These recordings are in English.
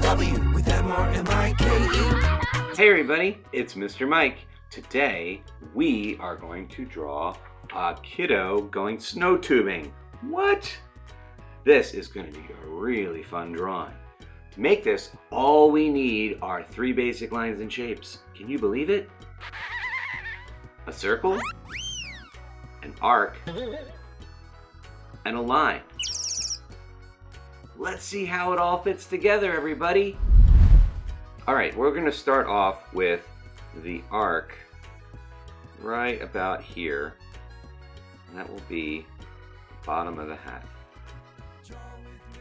W with MRMIKE. Hey everybody, it's Mr. Mike. Today we are going to draw a kiddo going snow tubing. What? This is going to be a really fun drawing. To make this, all we need are 3 basic lines and shapes. Can you believe it? A circle, an arc, and a line. Let's see how it all fits together, everybody. All right, we're going to start off with the arc right about here. And that will be the bottom of the hat.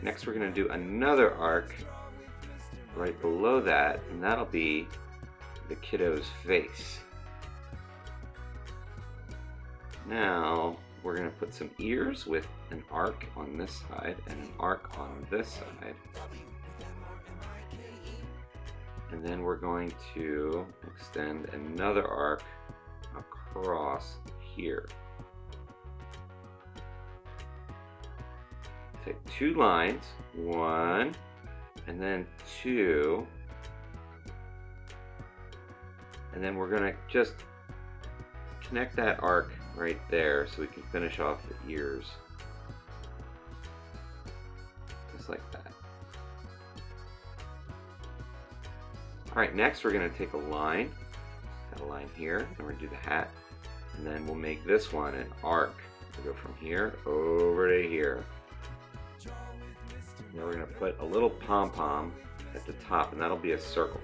Next, we're going to do another arc right below that, and that'll be the kiddo's face. Now, we're going to put some ears with an arc on this side and an arc on this side. And then we're going to extend another arc across here. Take 2 lines, 1 and then 2, and then we're going to just connect that arc right there so we can finish off the ears. Just like that. Alright, next we're going to take a line, got a line here, and we're going to do the hat, and then we'll make this one an arc. We'll go from here over to here. Now we're going to put a little pom-pom at the top, and that'll be a circle.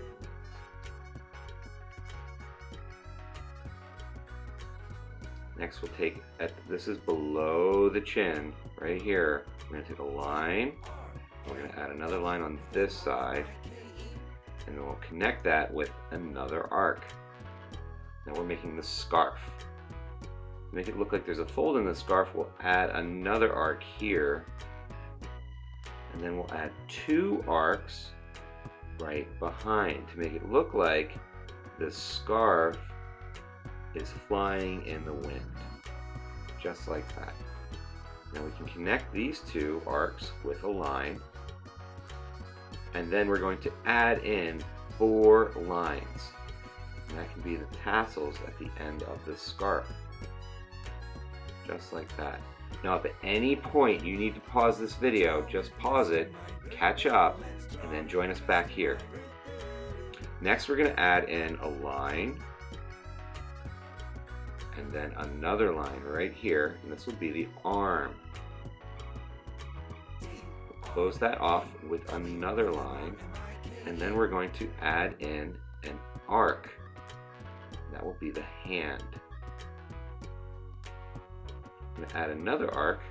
Next we'll take, this is below the chin, right here. We're going to take a line, we're going to add another line on this side, and then we'll connect that with another arc. Now we're making the scarf. To make it look like there's a fold in the scarf, we'll add another arc here, and then we'll add 2 arcs right behind to make it look like the scarf is flying in the wind, just like that. Now we can connect these 2 arcs with a line, and then we're going to add in 4 lines, and that can be the tassels at the end of the scarf, just like that. Now if at any point you need to pause this video, just pause it, catch up, and then join us back here. Next we're going to add in a line, and then another line right here, and this will be the arm. We'll close that off with another line, and then we're going to add in an arc. That will be the hand. I'm going to add another arc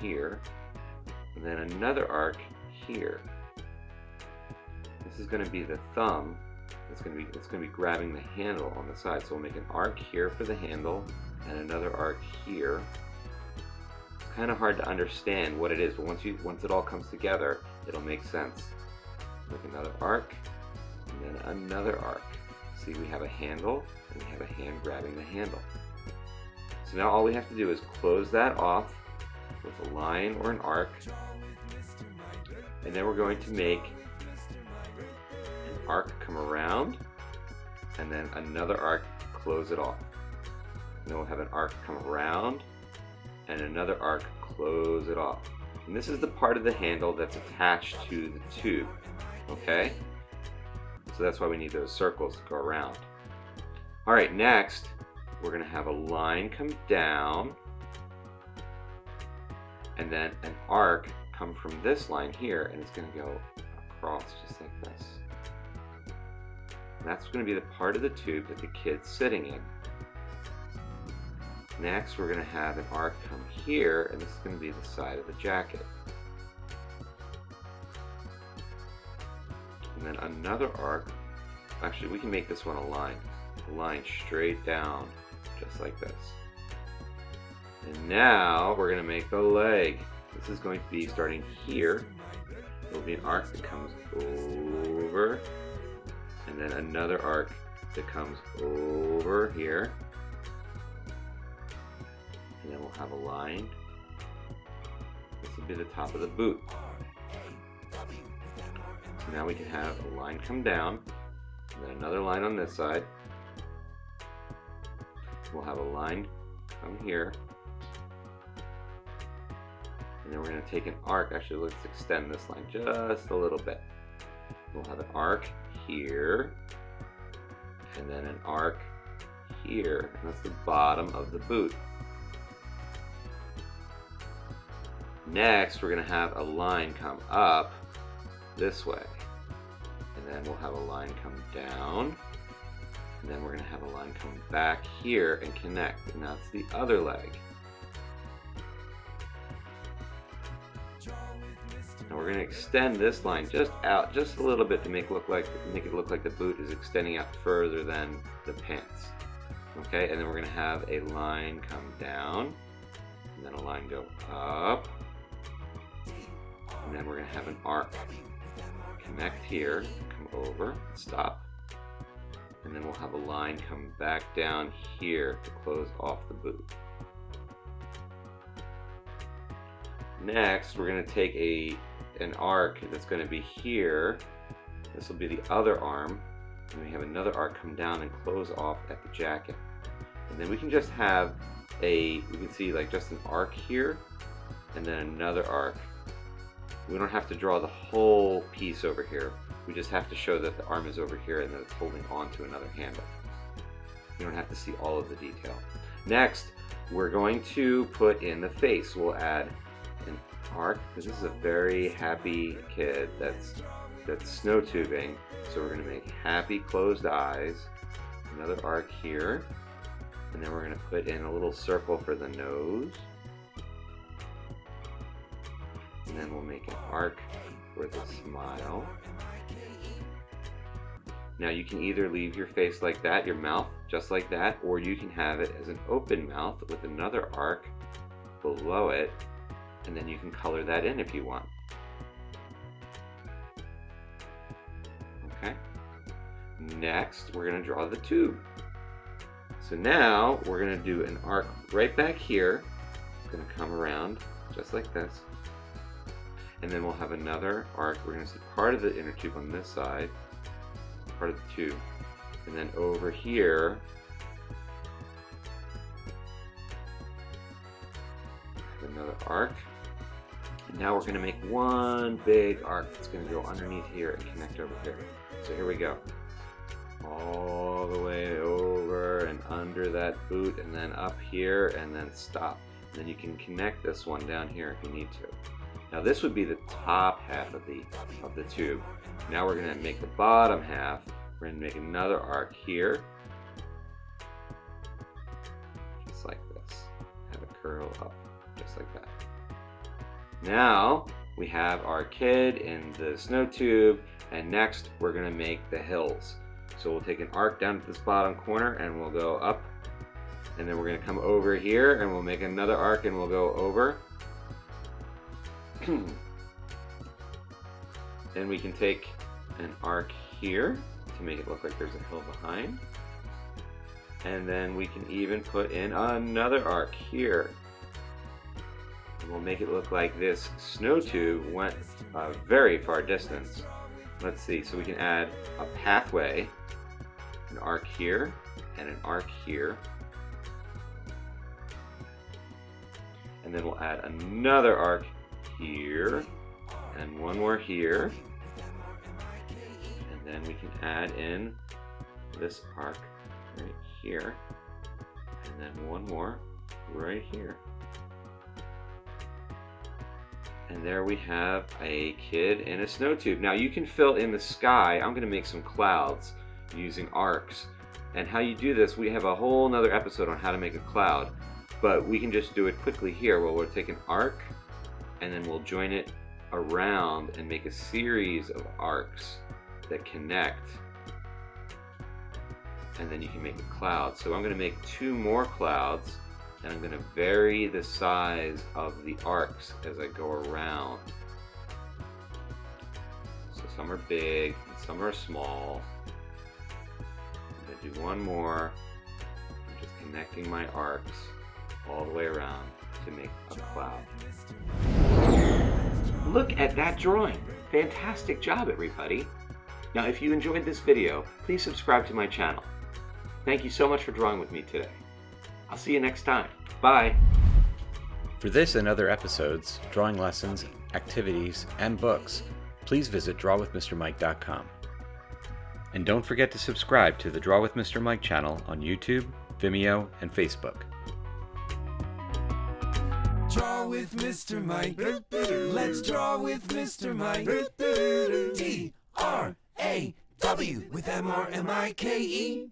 here, and then another arc here. This is going to be the thumb. It's going to be grabbing the handle on the side. So we'll make an arc here for the handle and another arc here. It's kind of hard to understand what it is, but once it all comes together, it'll make sense. Make another arc and then another arc. See, we have a handle and we have a hand grabbing the handle. So now all we have to do is close that off with a line or an arc, and then we're going to make arc come around, and then another arc close it off. And then we'll have an arc come around, and another arc close it off. And this is the part of the handle that's attached to the tube, okay? So that's why we need those circles to go around. Alright, next, we're going to have a line come down, and then an arc come from this line here, and it's going to go across just like this. That's going to be the part of the tube that the kid's sitting in. Next, we're going to have an arc come here, and this is going to be the side of the jacket. And then another arc. Actually, we can make this one a line straight down, just like this. And now we're going to make the leg. This is going to be starting here. There'll be an arc that comes over, and then another arc that comes over here, and then we'll have a line. This will be the top of the boot. So now we can have a line come down, and then another line on this side. We'll have a line come here. And then we're going to take an arc. Actually, let's extend this line just a little bit. We'll have an arc here, and then an arc here. And that's the bottom of the boot. Next, we're going to have a line come up this way. And then we'll have a line come down. And then we're going to have a line come back here and connect. And that's the other leg. Now we're going to extend this line just out just a little bit to make it look like the boot is extending out further than the pants. Okay, and then we're going to have a line come down, and then a line go up, and then we're going to have an arc connect here, come over, stop, and then we'll have a line come back down here to close off the boot. Next, we're going to take an arc that's going to be here. This will be the other arm, and we have another arc come down and close off at the jacket. And then we can just have we can see like just an arc here, and then another arc. We don't have to draw the whole piece over here. We just have to show that the arm is over here and that it's holding on to another handle. You don't have to see all of the detail. Next, we're going to put in the face. We'll add an arc, because this is a very happy kid that's snow tubing. So we're going to make happy closed eyes, another arc here, and then we're going to put in a little circle for the nose, and then we'll make an arc for the smile. Now you can either leave your face like that, your mouth just like that, or you can have it as an open mouth with another arc below it, and then you can color that in if you want. Okay. Next, we're going to draw the tube. So now we're going to do an arc right back here. It's going to come around just like this. And then we'll have another arc. We're going to see part of the inner tube on this side, part of the tube. And then over here, have another arc. And now we're going to make one big arc that's going to go underneath here and connect over here. So here we go. All the way over and under that boot, and then up here, and then stop. And then you can connect this one down here if you need to. Now this would be the top half of the tube. Now we're going to make the bottom half. We're going to make another arc here, just like this. Have it curl up, just like that. Now we have our kid in the snow tube, and next we're going to make the hills. So we'll take an arc down to this bottom corner, and we'll go up, and then we're going to come over here, and we'll make another arc, and we'll go over. Then we can take an arc here to make it look like there's a hill behind. And then we can even put in another arc here. And we'll make it look like this snow tube went a very far distance. Let's see, so we can add a pathway, an arc here, and an arc here. And then we'll add another arc here, and one more here. And then we can add in this arc right here, and then one more right here. And there we have a kid in a snow tube. Now you can fill in the sky. I'm going to make some clouds using arcs. And how you do this, we have a whole nother episode on how to make a cloud. But we can just do it quickly here, where we'll take an arc, and then we'll join it around and make a series of arcs that connect. And then you can make a cloud. So I'm going to make two more clouds, and I'm going to vary the size of the arcs as I go around. So some are big and some are small. I'm going to do one more. I'm just connecting my arcs all the way around to make a cloud. Look at that drawing. Fantastic job, everybody! Now, if you enjoyed this video, please subscribe to my channel. Thank you so much for drawing with me today. I'll see you next time. Bye! For this and other episodes, drawing lessons, activities, and books, please visit drawwithmrmike.com. And don't forget to subscribe to the Draw with Mr. Mike channel on YouTube, Vimeo, and Facebook. Draw with Mr. Mike. Let's draw with Mr. Mike. D-R-A-W with M-R-M-I-K-E.